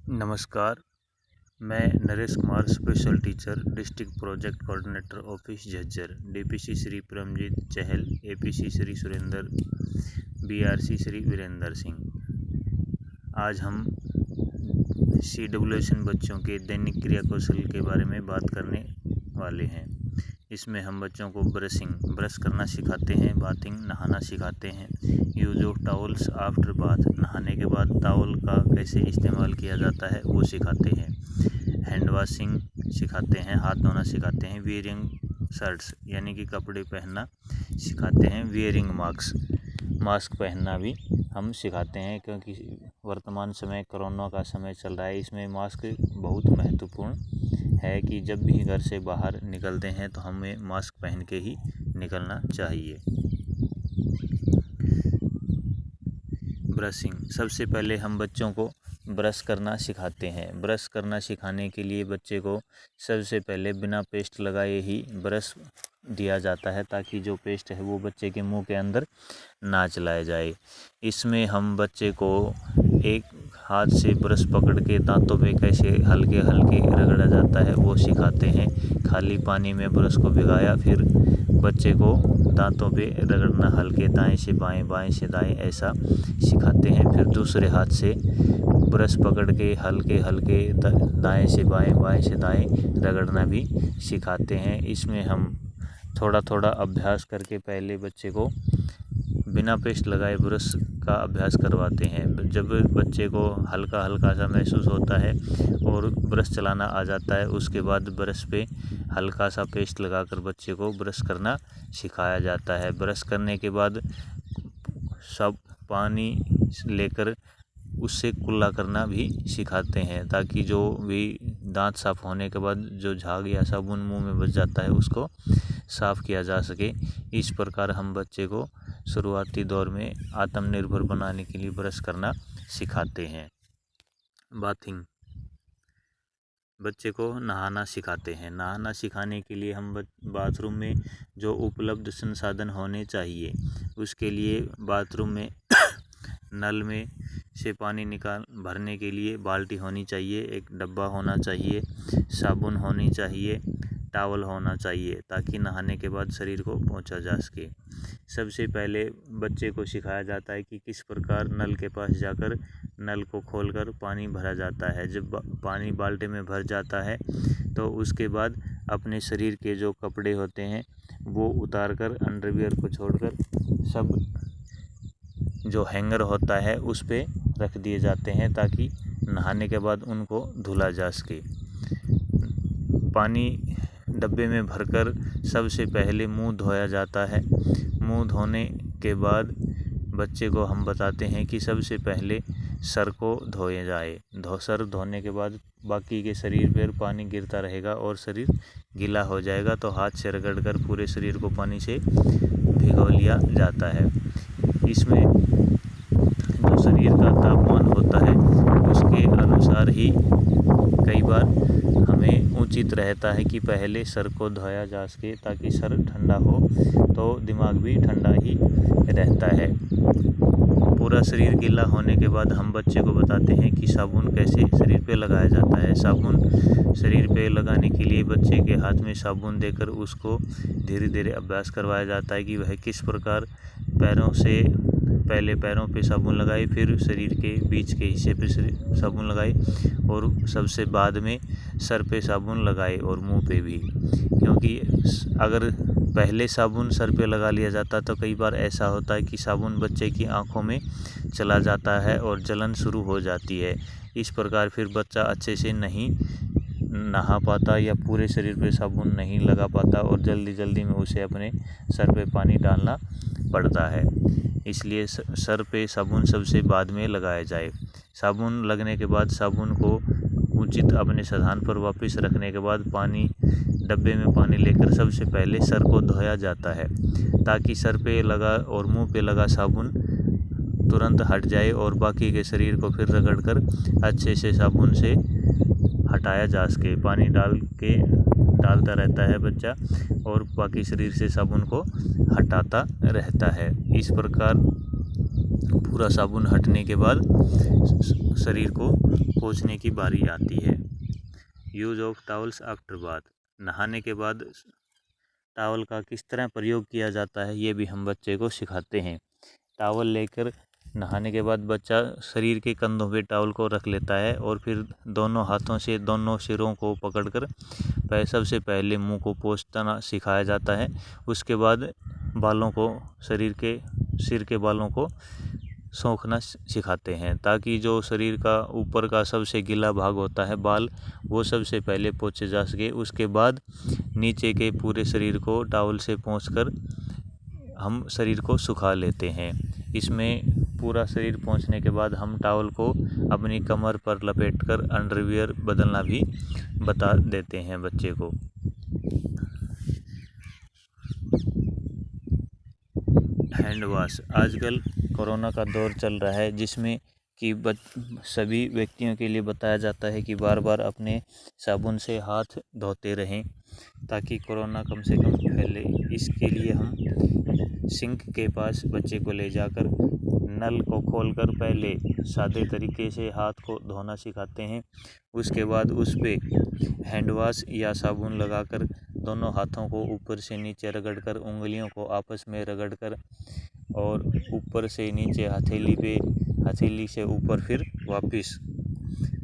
नमस्कार, मैं Naresh Kumar, special teacher, district project coordinator, office Jhajjar, DPC Shri Paramjit Chahal, APC Shri Surendra, BRC Shri Virendra Singh. आज हम CWSN बच्चों के दैनिक क्रिया कौशल के बारे में बात करने वाले हैं। इसमें हम बच्चों को ब्रश करना सिखाते हैं, बाथिंग नहाना सिखाते हैं, use of towels after bath नहाने के बाद टॉवल का कैसे इस्तेमाल किया जाता है वो सिखाते हैं, हैंड वॉशिंग सिखाते हैं, हाथ धोना सिखाते हैं, वियरिंग शर्ट्स यानी कि कपड़े पहनना सिखाते हैं, वियरिंग मास्क पहनना भी हम सिखाते हैं, क्योंकि वर्तमान समय कोरोना का समय चल रहा है। इसमें मास्क बहुत महत्वपूर्ण है कि जब भी घर से बाहर निकलते हैं तो हमें मास्क पहन के ही निकलना चाहिए। ब्रशिंग, सबसे पहले हम बच्चों को ब्रश करना सिखाते हैं। ब्रश करना सिखाने के लिए बच्चे को सबसे पहले बिना पेस्ट लगाए ही ब्रश दिया जाता है, ताकि जो पेस्ट है वो बच्चे के मुंह के अंदर ना चलाया जाए। इसमें हम बच्चे को एक हाथ से ब्रश पकड़ के दांतों पे कैसे हल्के हल्के रगड़ा जाता है वो सिखाते हैं। खाली पानी में ब्रश को भिगाया, फिर बच्चे को दांतों पे रगड़ना, हल्के दाएं से बाएं, बाएं से दाएं, ऐसा सिखाते हैं। फिर दूसरे हाथ से ब्रश पकड़ के हल्के हल्के दाएं से बाएं, बाएं से दाएं रगड़ना भी सिखाते हैं। इसमें हम थोड़ा थोड़ा अभ्यास करके पहले बच्चे को बिना पेस्ट लगाए ब्रश का अभ्यास करवाते हैं। जब बच्चे को हल्का हल्का सा महसूस होता है और ब्रश चलाना आ जाता है, उसके बाद ब्रश पे हल्का सा पेस्ट लगाकर बच्चे को ब्रश करना सिखाया जाता है। ब्रश करने के बाद सब पानी लेकर उससे कुल्ला करना भी सिखाते हैं, ताकि जो भी दांत साफ होने के बाद जो झाग या साबुन मुंह में बच जाता है उसको साफ किया जा सके। इस प्रकार हम बच्चे को शुरुआती दौर में आत्मनिर्भर बनाने के लिए ब्रश करना सिखाते हैं। बाथिंग, बच्चे को नहाना सिखाते हैं। नहाना सिखाने के लिए हम बाथरूम में जो उपलब्ध संसाधन होने चाहिए, उसके लिए बाथरूम में नल में से पानी भरने के लिए बाल्टी होनी चाहिए, एक डब्बा होना चाहिए, साबुन होनी चाहिए, टॉवल होना चाहिए, ताकि नहाने के बाद शरीर को पोंछा जा सके। सबसे पहले बच्चे को सिखाया जाता है कि किस प्रकार नल के पास जाकर नल को खोलकर पानी भरा जाता है। जब पानी बाल्टी में भर जाता है तो उसके बाद अपने शरीर के जो कपड़े होते हैं वो उतार कर, अंडरवियर को छोड़कर, सब जो हैंगर होता है उस पे रख दिए जाते हैं, ताकि नहाने के बाद उनको धुला जा सके। पानी डब्बे में भरकर सबसे पहले मुंह धोया जाता है। मुंह धोने के बाद बच्चे को हम बताते हैं कि सबसे पहले सर को धोया जाए। सर धोने के बाद बाकी के शरीर पर पानी गिरता रहेगा और शरीर गीला हो जाएगा, तो हाथ से रगड़कर पूरे शरीर को पानी से भिगो लिया जाता है। इसमें जो शरीर का तापमान होता है उसके अनुसार ही कई बार हमें उचित रहता है कि पहले सर को धोया जा सके, ताकि सर ठंडा हो तो दिमाग भी ठंडा ही रहता है। पूरा शरीर गीला होने के बाद हम बच्चे को बताते हैं कि साबुन कैसे शरीर पे लगाया जाता है। साबुन शरीर पे लगाने के लिए बच्चे के हाथ में साबुन देकर उसको धीरे धीरे अभ्यास करवाया जाता है कि वह किस प्रकार पहले पैरों पे साबुन लगाए, फिर शरीर के बीच के हिस्से पे साबुन लगाए और सबसे बाद में सर पे साबुन लगाए और मुंह पे भी। क्योंकि अगर पहले साबुन सर पे लगा लिया जाता तो कई बार ऐसा होता है कि साबुन बच्चे की आंखों में चला जाता है और जलन शुरू हो जाती है। इस प्रकार फिर बच्चा अच्छे से नहीं नहा पाता या पूरे शरीर पे साबुन नहीं लगा पाता और जल्दी जल्दी में उसे अपने सर पे पानी डालना पड़ता है। इसलिए सर पे साबुन सबसे बाद में लगाया जाए। साबुन लगने के बाद साबुन को उचित अपने स्थान पर वापस रखने के बाद डब्बे में पानी लेकर सबसे पहले सर को धोया जाता है, ताकि सर पे लगा और मुंह पे लगा साबुन तुरंत हट जाए और बाकी के शरीर को फिर रगड़कर अच्छे से साबुन से हटाया जा सके। पानी डालता रहता है बच्चा और बाकी शरीर से साबुन को हटाता रहता है। इस प्रकार पूरा साबुन हटने के बाद शरीर को पोंछने की बारी आती है। Use of towels after bath, नहाने के बाद टॉवल का किस तरह प्रयोग किया जाता है ये भी हम बच्चे को सिखाते हैं। टॉवल लेकर नहाने के बाद बच्चा शरीर के कंधों पे टॉवल को रख लेता है और फिर दोनों हाथों से दोनों सिरों को पकड़कर सबसे पहले मुंह को पोंछना सिखाया जाता है। उसके बाद बालों को सिर के बालों को सोखना सिखाते हैं, ताकि जो शरीर का ऊपर का सबसे गीला भाग होता है बाल, वो सबसे पहले पोंछे जा सके। उसके बाद नीचे के पूरे शरीर को टॉवल से पोंछकर हम शरीर को सुखा लेते हैं। इसमें पूरा शरीर पोंछने के बाद हम टॉवल को अपनी कमर पर लपेटकर अंडरवियर बदलना भी बता देते हैं बच्चे को। हैंड वॉश, आजकल कोरोना का दौर चल रहा है, जिसमें कि सभी व्यक्तियों के लिए बताया जाता है कि बार बार अपने साबुन से हाथ धोते रहें ताकि कोरोना कम से कम फैले। इसके लिए हम सिंक के पास बच्चे को ले जाकर नल को खोलकर पहले सादे तरीके से हाथ को धोना सिखाते हैं। उसके बाद उस पर हैंड वॉश या साबुन लगाकर दोनों हाथों को ऊपर से नीचे रगड़कर, उंगलियों को आपस में रगड़कर और ऊपर से नीचे हथेली से ऊपर फिर वापस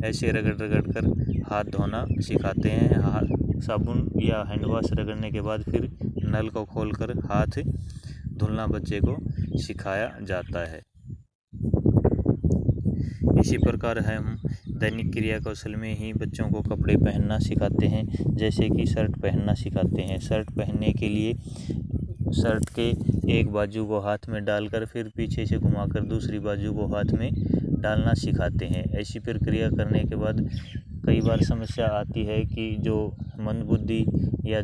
ऐसे रगड़ कर हाथ धोना सिखाते हैं। साबुन या हैंड वॉश रगड़ने के बाद फिर नल को खोलकर हाथ धुलना बच्चे को सिखाया जाता है। इसी प्रकार हम दैनिक क्रिया कौशल में ही बच्चों को कपड़े पहनना सिखाते हैं, जैसे कि शर्ट पहनना सिखाते हैं। शर्ट पहनने के लिए शर्ट के एक बाजू को हाथ में डालकर फिर पीछे से घुमाकर दूसरी बाजू को हाथ में डालना सिखाते हैं। ऐसी प्रक्रिया करने के बाद कई बार समस्या आती है कि जो मंदबुद्धि या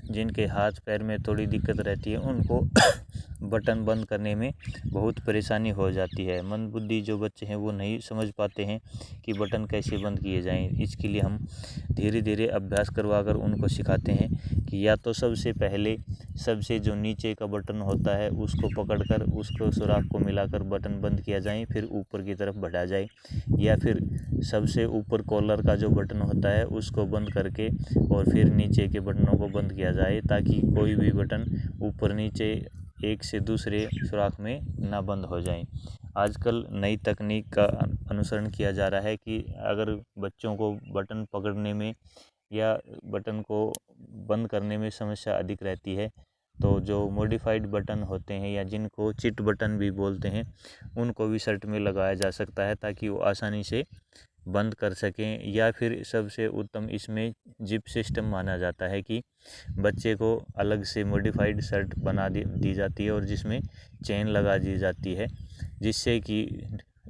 जिनके हाथ पैर में थोड़ी दिक्कत रहती है, उनको बटन बंद करने में बहुत परेशानी हो जाती है। मंदबुद्धि जो बच्चे हैं वो नहीं समझ पाते हैं कि बटन कैसे बंद किए जाएं। इसके लिए हम धीरे धीरे अभ्यास करवाकर उनको सिखाते हैं कि या तो सबसे पहले सबसे जो नीचे का बटन होता है उसको पकड़कर उसको सुराख को मिलाकर बटन बंद किया जाए, फिर ऊपर की तरफ बढ़ा जाए, या फिर सबसे ऊपर कॉलर का जो बटन होता है उसको बंद करके और फिर नीचे के बटनों को बंद किया जाए, ताकि कोई भी बटन ऊपर नीचे एक से दूसरे सुराख में ना बंद हो जाए। आजकल नई तकनीक का अनुसरण किया जा रहा है कि अगर बच्चों को बटन पकड़ने में या बटन को बंद करने में समस्या अधिक रहती है, तो जो मॉडिफाइड बटन होते हैं या जिनको चिट बटन भी बोलते हैं, उनको भी शर्ट में लगाया जा सकता है ताकि वो आसानी से बंद कर सकें। या फिर सबसे उत्तम इसमें जिप सिस्टम माना जाता है कि बच्चे को अलग से मॉडिफाइड शर्ट बना दी जाती है और जिसमें चेन लगा दी जाती है, जिससे कि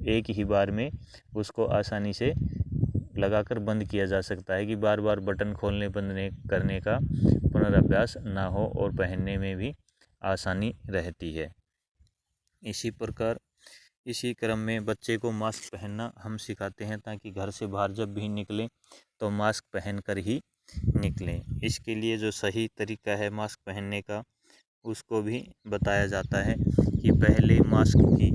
एक ही बार में उसको आसानी से लगाकर बंद किया जा सकता है कि बार बार बटन खोलने बंद करने का पुनर्अभ्यास ना हो और पहनने में भी आसानी रहती है। इसी प्रकार इसी क्रम में बच्चे को मास्क पहनना हम सिखाते हैं, ताकि घर से बाहर जब भी निकलें तो मास्क पहनकर ही निकलें। इसके लिए जो सही तरीका है मास्क पहनने का, उसको भी बताया जाता है कि पहले मास्क की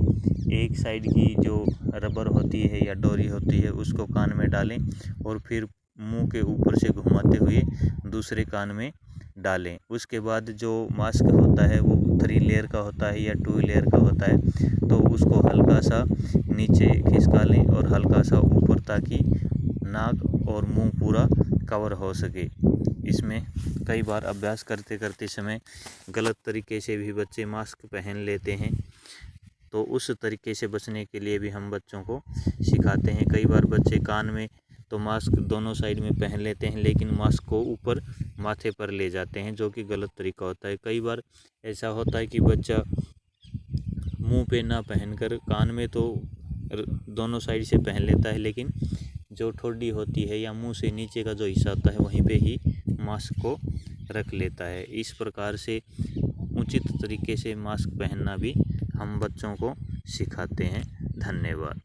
एक साइड की जो रबर होती है या डोरी होती है उसको कान में डालें और फिर मुंह के ऊपर से घुमाते हुए दूसरे कान में डालें। उसके बाद जो मास्क होता है वो 3 लेयर का होता है या 2 लेयर का होता है, तो उसको हल्का सा नीचे खिसका लें और हल्का सा ऊपर, ताकि नाक और मुंह पूरा कवर हो सके। इसमें कई बार अभ्यास करते करते समय गलत तरीके से भी बच्चे मास्क पहन लेते हैं, तो उस तरीके से बचने के लिए भी हम बच्चों को सिखाते हैं। कई बार बच्चे कान में तो मास्क दोनों साइड में पहन लेते हैं, लेकिन मास्क को ऊपर माथे पर ले जाते हैं, जो कि गलत तरीका होता है। कई बार ऐसा होता है कि बच्चा मुंह पे ना पहनकर कान में तो दोनों साइड से पहन लेता है, लेकिन जो ठोडी होती है या मुंह से नीचे का जो हिस्सा होता है वहीं पे ही मास्क को रख लेता है। इस प्रकार से उचित तरीके से मास्क पहनना भी हम बच्चों को सिखाते हैं। धन्यवाद।